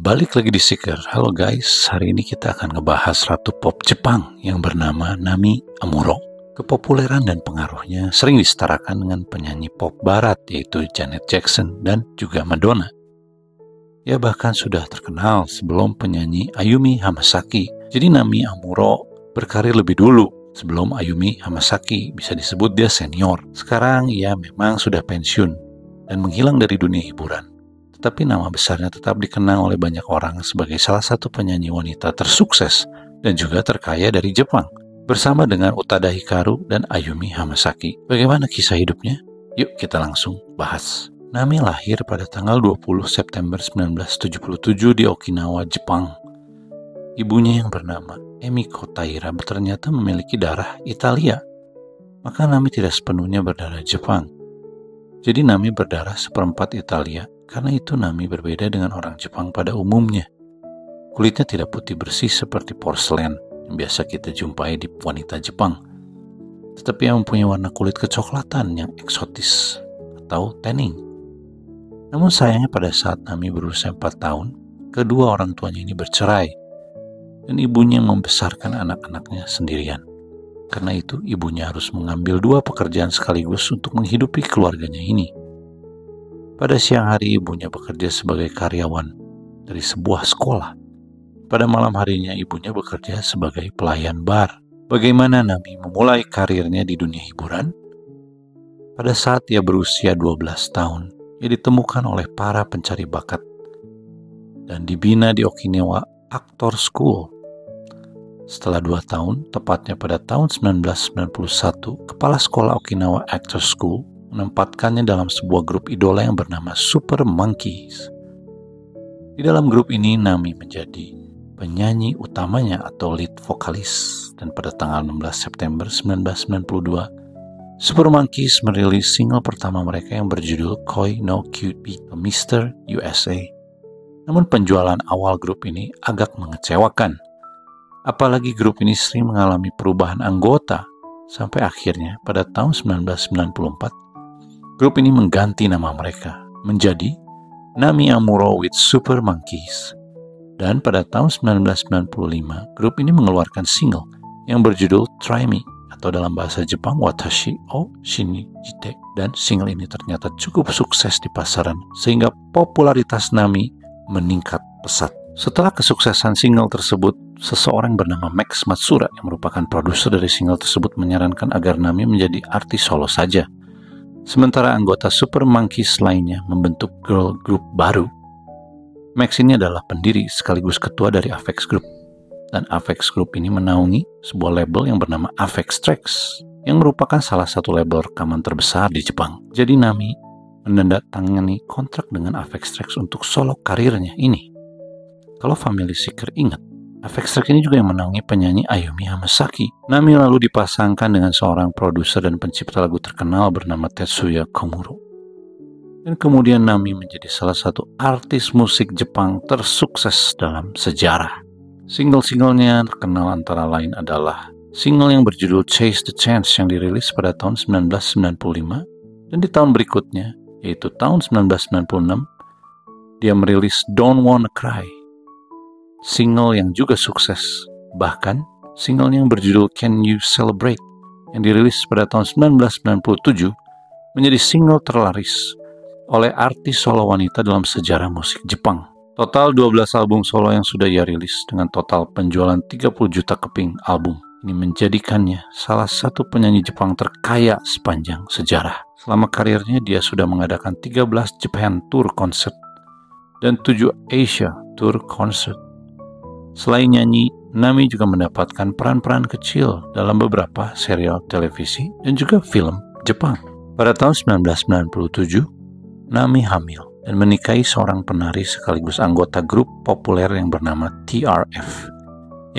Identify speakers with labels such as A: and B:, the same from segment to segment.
A: Balik lagi di Seeker. Halo guys, hari ini kita akan ngebahas ratu pop Jepang yang bernama Nami Amuro. Kepopuleran dan pengaruhnya sering disetarakan dengan penyanyi pop barat yaitu Janet Jackson dan juga Madonna. Ia bahkan sudah terkenal sebelum penyanyi Ayumi Hamasaki. Jadi Nami Amuro berkarir lebih dulu sebelum Ayumi Hamasaki, bisa disebut dia senior. Sekarang ia memang sudah pensiun dan menghilang dari dunia hiburan. Tetapi nama besarnya tetap dikenang oleh banyak orang sebagai salah satu penyanyi wanita tersukses dan juga terkaya dari Jepang, bersama dengan Utada Hikaru dan Ayumi Hamasaki. Bagaimana kisah hidupnya? Yuk kita langsung bahas. Nami lahir pada tanggal 20 September 1977 di Okinawa, Jepang. Ibunya yang bernama Emiko Taira ternyata memiliki darah Italia, maka Nami tidak sepenuhnya berdarah Jepang. Jadi Nami berdarah seperempat Italia. Karena itu Nami berbeda dengan orang Jepang pada umumnya. Kulitnya tidak putih bersih seperti porselen yang biasa kita jumpai di wanita Jepang, tetapi yang mempunyai warna kulit kecoklatan yang eksotis atau tanning. Namun sayangnya pada saat Nami berusia 4 tahun, kedua orang tuanya ini bercerai dan ibunya membesarkan anak-anaknya sendirian. Karena itu ibunya harus mengambil 2 pekerjaan sekaligus untuk menghidupi keluarganya ini. Pada siang hari ibunya bekerja sebagai karyawan dari sebuah sekolah. Pada malam harinya ibunya bekerja sebagai pelayan bar. Bagaimana Nami memulai karirnya di dunia hiburan? Pada saat ia berusia 12 tahun, ia ditemukan oleh para pencari bakat dan dibina di Okinawa Actor School. Setelah 2 tahun, tepatnya pada tahun 1991, kepala sekolah Okinawa Actor School menempatkannya dalam sebuah grup idola yang bernama Super Monkeys. Di dalam grup ini Nami menjadi penyanyi utamanya atau lead vokalis, dan pada tanggal 16 September 1992 Super Monkeys merilis single pertama mereka yang berjudul Koi no Kyubi to Mr. USA. Namun penjualan awal grup ini agak mengecewakan, apalagi grup ini sering mengalami perubahan anggota sampai akhirnya pada tahun 1994 grup ini mengganti nama mereka menjadi Nami Amuro with Super Monkeys. Dan pada tahun 1995, grup ini mengeluarkan single yang berjudul Try Me atau dalam bahasa Jepang Watashi o Shinjite. Dan single ini ternyata cukup sukses di pasaran sehingga popularitas Nami meningkat pesat. Setelah kesuksesan single tersebut, seseorang bernama Max Matsura yang merupakan produser dari single tersebut menyarankan agar Nami menjadi artis solo saja. Sementara anggota Super Monkeys lainnya membentuk girl group baru. Max ini adalah pendiri sekaligus ketua dari Avex Group. Dan Avex Group ini menaungi sebuah label yang bernama Avex Trax, yang merupakan salah satu label rekaman terbesar di Jepang. Jadi Nami menandatangani kontrak dengan Avex Trax untuk solo karirnya ini. Kalau Family Seeker ingat, Avex Trax ini juga yang menaungi penyanyi Ayumi Hamasaki. Nami lalu dipasangkan dengan seorang produser dan pencipta lagu terkenal bernama Tetsuya Komuro. Dan kemudian Nami menjadi salah satu artis musik Jepang tersukses dalam sejarah. Single-singlenya terkenal antara lain adalah single yang berjudul Chase the Chance yang dirilis pada tahun 1995, dan di tahun berikutnya, yaitu tahun 1996, dia merilis Don't Wanna Cry, single yang juga sukses. Bahkan single yang berjudul Can You Celebrate yang dirilis pada tahun 1997 menjadi single terlaris oleh artis solo wanita dalam sejarah musik Jepang. Total 12 album solo yang sudah ia rilis dengan total penjualan 30 juta keping album. Ini menjadikannya salah satu penyanyi Jepang terkaya sepanjang sejarah. Selama karirnya dia sudah mengadakan 13 Japan Tour Concert dan 7 Asia Tour Concert. Selain nyanyi, Nami juga mendapatkan peran-peran kecil dalam beberapa serial televisi dan juga film Jepang. Pada tahun 1997, Nami hamil dan menikahi seorang penari sekaligus anggota grup populer yang bernama TRF,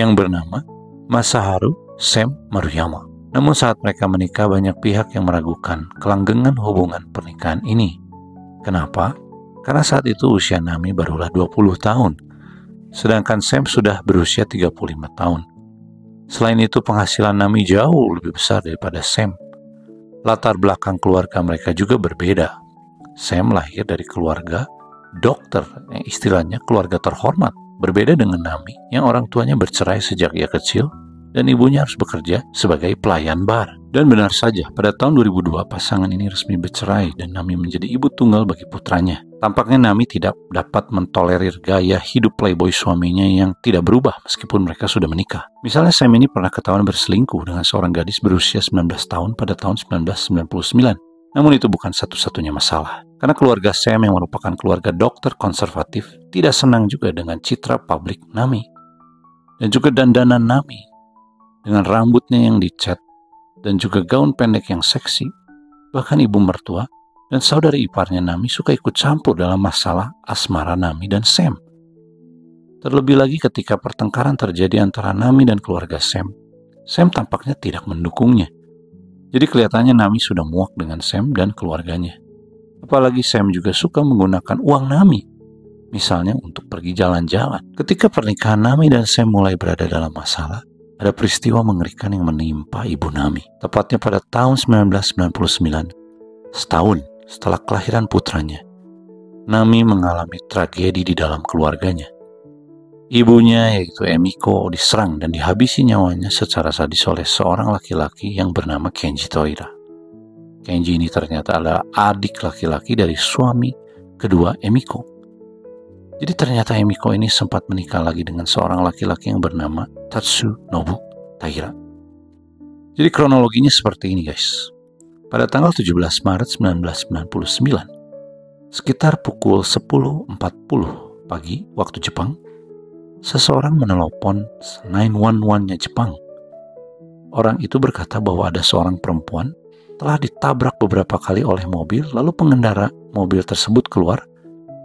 A: yang bernama Masaharu Sam Maruyama. Namun saat mereka menikah, banyak pihak yang meragukan kelanggengan hubungan pernikahan ini. Kenapa? Karena saat itu usia Nami barulah 20 tahun. Sedangkan Sam sudah berusia 35 tahun. Selain itu penghasilan Nami jauh lebih besar daripada Sam. Latar belakang keluarga mereka juga berbeda. Sam lahir dari keluarga dokter yang istilahnya keluarga terhormat. Berbeda dengan Nami yang orang tuanya bercerai sejak ia kecil dan ibunya harus bekerja sebagai pelayan bar. Dan benar saja, pada tahun 2002 pasangan ini resmi bercerai dan Nami menjadi ibu tunggal bagi putranya. Tampaknya Nami tidak dapat mentolerir gaya hidup playboy suaminya yang tidak berubah meskipun mereka sudah menikah. Misalnya Sam ini pernah ketahuan berselingkuh dengan seorang gadis berusia 19 tahun pada tahun 1999. Namun itu bukan satu-satunya masalah. Karena keluarga Sam yang merupakan keluarga dokter konservatif tidak senang juga dengan citra publik Nami. Dan juga dandanan Nami dengan rambutnya yang dicat dan juga gaun pendek yang seksi. Bahkan ibu mertua dan saudari iparnya Nami suka ikut campur dalam masalah asmara Nami dan Sam. Terlebih lagi ketika pertengkaran terjadi antara Nami dan keluarga Sam. Sam tampaknya tidak mendukungnya. Jadi kelihatannya Nami sudah muak dengan Sam dan keluarganya. Apalagi Sam juga suka menggunakan uang Nami, misalnya untuk pergi jalan-jalan. Ketika pernikahan Nami dan Sam mulai berada dalam masalah, ada peristiwa mengerikan yang menimpa ibu Nami. Tepatnya pada tahun 1999, setahun setelah kelahiran putranya, Nami mengalami tragedi di dalam keluarganya. Ibunya, yaitu Emiko, diserang dan dihabisi nyawanya secara sadis oleh seorang laki-laki yang bernama Kenji Toira. Kenji ini ternyata adalah adik laki-laki dari suami kedua Emiko. Jadi ternyata Emiko ini sempat menikah lagi dengan seorang laki-laki yang bernama Tatsunobu Taira. Jadi kronologinya seperti ini guys. Pada tanggal 17 Maret 1999, sekitar pukul 10.40 pagi waktu Jepang, seseorang menelpon 911-nya Jepang. Orang itu berkata bahwa ada seorang perempuan telah ditabrak beberapa kali oleh mobil, lalu pengendara mobil tersebut keluar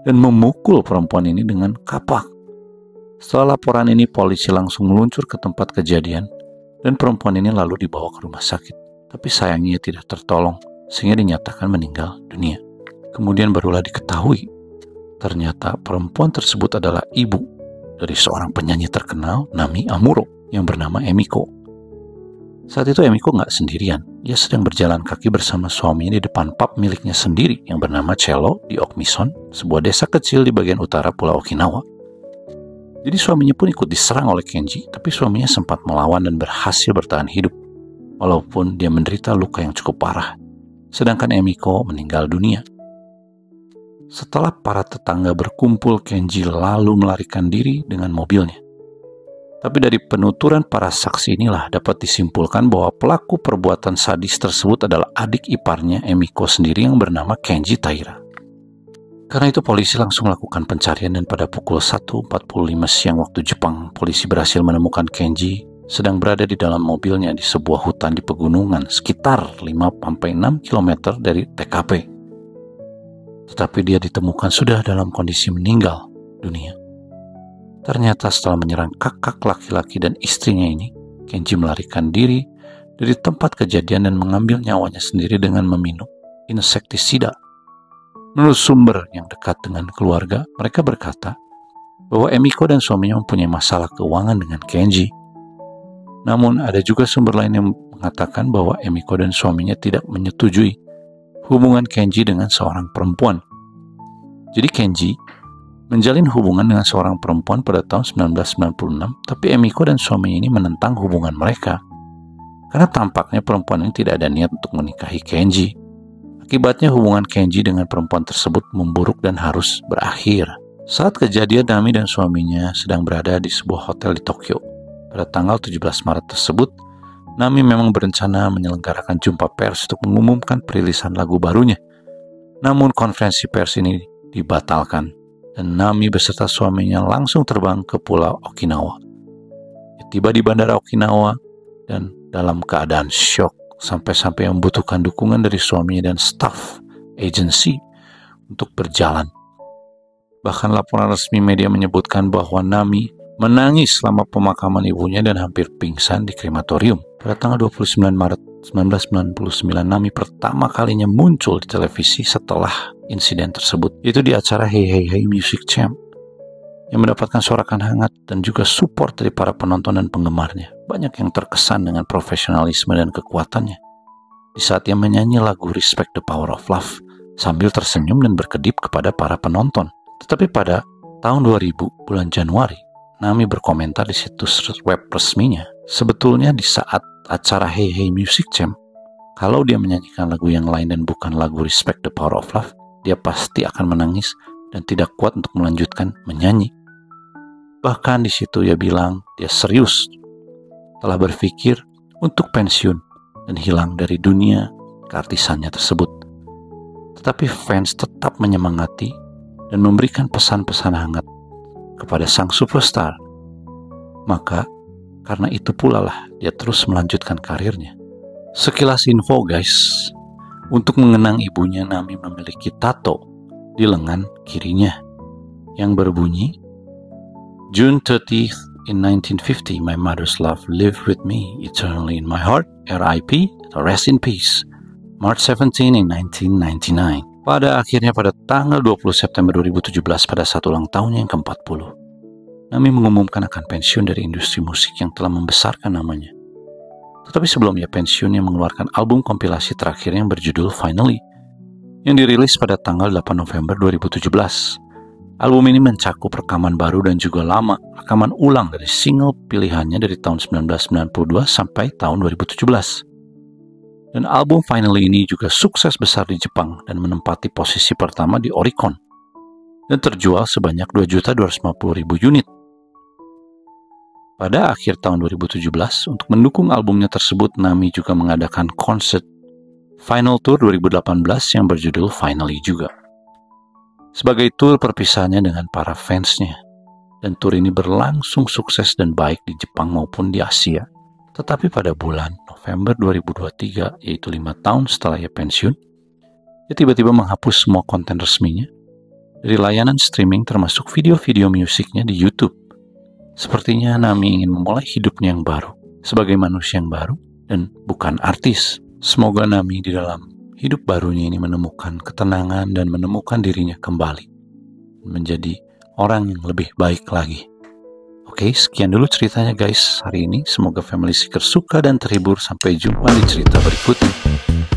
A: dan memukul perempuan ini dengan kapak. Setelah laporan ini, polisi langsung meluncur ke tempat kejadian dan perempuan ini lalu dibawa ke rumah sakit. Tapi sayangnya tidak tertolong sehingga dinyatakan meninggal dunia. Kemudian barulah diketahui ternyata perempuan tersebut adalah ibu dari seorang penyanyi terkenal Nami Amuro yang bernama Emiko. Saat itu Emiko nggak sendirian. Ia sedang berjalan kaki bersama suaminya di depan pub miliknya sendiri yang bernama Cello di Okmison, sebuah desa kecil di bagian utara Pulau Okinawa. Jadi suaminya pun ikut diserang oleh Kenji, tapi suaminya sempat melawan dan berhasil bertahan hidup, walaupun dia menderita luka yang cukup parah. Sedangkan Emiko meninggal dunia. Setelah para tetangga berkumpul, Kenji lalu melarikan diri dengan mobilnya. Tapi dari penuturan para saksi inilah dapat disimpulkan bahwa pelaku perbuatan sadis tersebut adalah adik iparnya Emiko sendiri yang bernama Kenji Taira. Karena itu polisi langsung melakukan pencarian dan pada pukul 1.45 siang waktu Jepang, polisi berhasil menemukan Kenji sedang berada di dalam mobilnya di sebuah hutan di pegunungan sekitar 5-6 km dari TKP. Tetapi dia ditemukan sudah dalam kondisi meninggal dunia. Ternyata setelah menyerang kakak laki-laki dan istrinya ini, Kenji melarikan diri dari tempat kejadian dan mengambil nyawanya sendiri dengan meminum insektisida. Menurut sumber yang dekat dengan keluarga, mereka berkata bahwa Emiko dan suaminya mempunyai masalah keuangan dengan Kenji. Namun ada juga sumber lain yang mengatakan bahwa Emiko dan suaminya tidak menyetujui hubungan Kenji dengan seorang perempuan. Jadi Kenji menjalin hubungan dengan seorang perempuan pada tahun 1996, tapi Emiko dan suaminya ini menentang hubungan mereka. Karena tampaknya perempuan ini tidak ada niat untuk menikahi Kenji. Akibatnya hubungan Kenji dengan perempuan tersebut memburuk dan harus berakhir. Saat kejadian, Nami dan suaminya sedang berada di sebuah hotel di Tokyo. Pada tanggal 17 Maret tersebut, Nami memang berencana menyelenggarakan jumpa pers untuk mengumumkan perilisan lagu barunya. Namun konferensi pers ini dibatalkan dan Nami beserta suaminya langsung terbang ke Pulau Okinawa. Tiba di Bandara Okinawa dan dalam keadaan syok sampai-sampai membutuhkan dukungan dari suaminya dan staf agensi untuk berjalan. Bahkan laporan resmi media menyebutkan bahwa Nami menangis selama pemakaman ibunya dan hampir pingsan di krematorium. Pada tanggal 29 Maret 1999, Nami pertama kalinya muncul di televisi setelah insiden tersebut, yaitu di acara Hey Hey Hey Music Champ, yang mendapatkan sorakan hangat dan juga support dari para penonton dan penggemarnya. Banyak yang terkesan dengan profesionalisme dan kekuatannya. Di saat ia menyanyi lagu Respect the Power of Love, sambil tersenyum dan berkedip kepada para penonton. Tetapi pada tahun 2000 bulan Januari, Nami berkomentar di situs web resminya, sebetulnya di saat acara Hey Hey Music Jam, kalau dia menyanyikan lagu yang lain dan bukan lagu Respect the Power of Love, dia pasti akan menangis dan tidak kuat untuk melanjutkan menyanyi. Bahkan di situ ia bilang dia serius telah berpikir untuk pensiun dan hilang dari dunia keartisannya tersebut. Tetapi fans tetap menyemangati dan memberikan pesan-pesan hangat kepada sang superstar. Maka karena itu pula lah dia terus melanjutkan karirnya. Sekilas info guys, untuk mengenang ibunya, Nami memiliki tato di lengan kirinya yang berbunyi, June 30th in 1950, my mother's love lived with me eternally in my heart, R.I.P. atau Rest in Peace, March 17 in 1999. Pada akhirnya pada tanggal 20 September 2017 pada saat ulang tahunnya yang ke-40, Nami mengumumkan akan pensiun dari industri musik yang telah membesarkan namanya. Tetapi sebelum ia pensiun, ia mengeluarkan album kompilasi terakhir yang berjudul Finally, yang dirilis pada tanggal 8 November 2017. Album ini mencakup rekaman baru dan juga lama, rekaman ulang dari single pilihannya dari tahun 1992 sampai tahun 2017. Dan album Finally ini juga sukses besar di Jepang dan menempati posisi pertama di Oricon dan terjual sebanyak 2.250.000 unit. Pada akhir tahun 2017, untuk mendukung albumnya tersebut, Nami juga mengadakan konser Final Tour 2018 yang berjudul Finally juga, sebagai tour perpisahannya dengan para fansnya. Dan tour ini berlangsung sukses dan baik di Jepang maupun di Asia. Tetapi pada bulan November 2023, yaitu 5 tahun setelah ia pensiun, ia tiba-tiba menghapus semua konten resminya dari layanan streaming termasuk video-video musiknya di YouTube. Sepertinya Nami ingin memulai hidupnya yang baru sebagai manusia yang baru dan bukan artis. Semoga Nami di dalam hidup barunya ini menemukan ketenangan dan menemukan dirinya kembali menjadi orang yang lebih baik lagi. Oke, sekian dulu ceritanya guys hari ini. Semoga Family Seeker suka dan terhibur. Sampai jumpa di cerita berikutnya.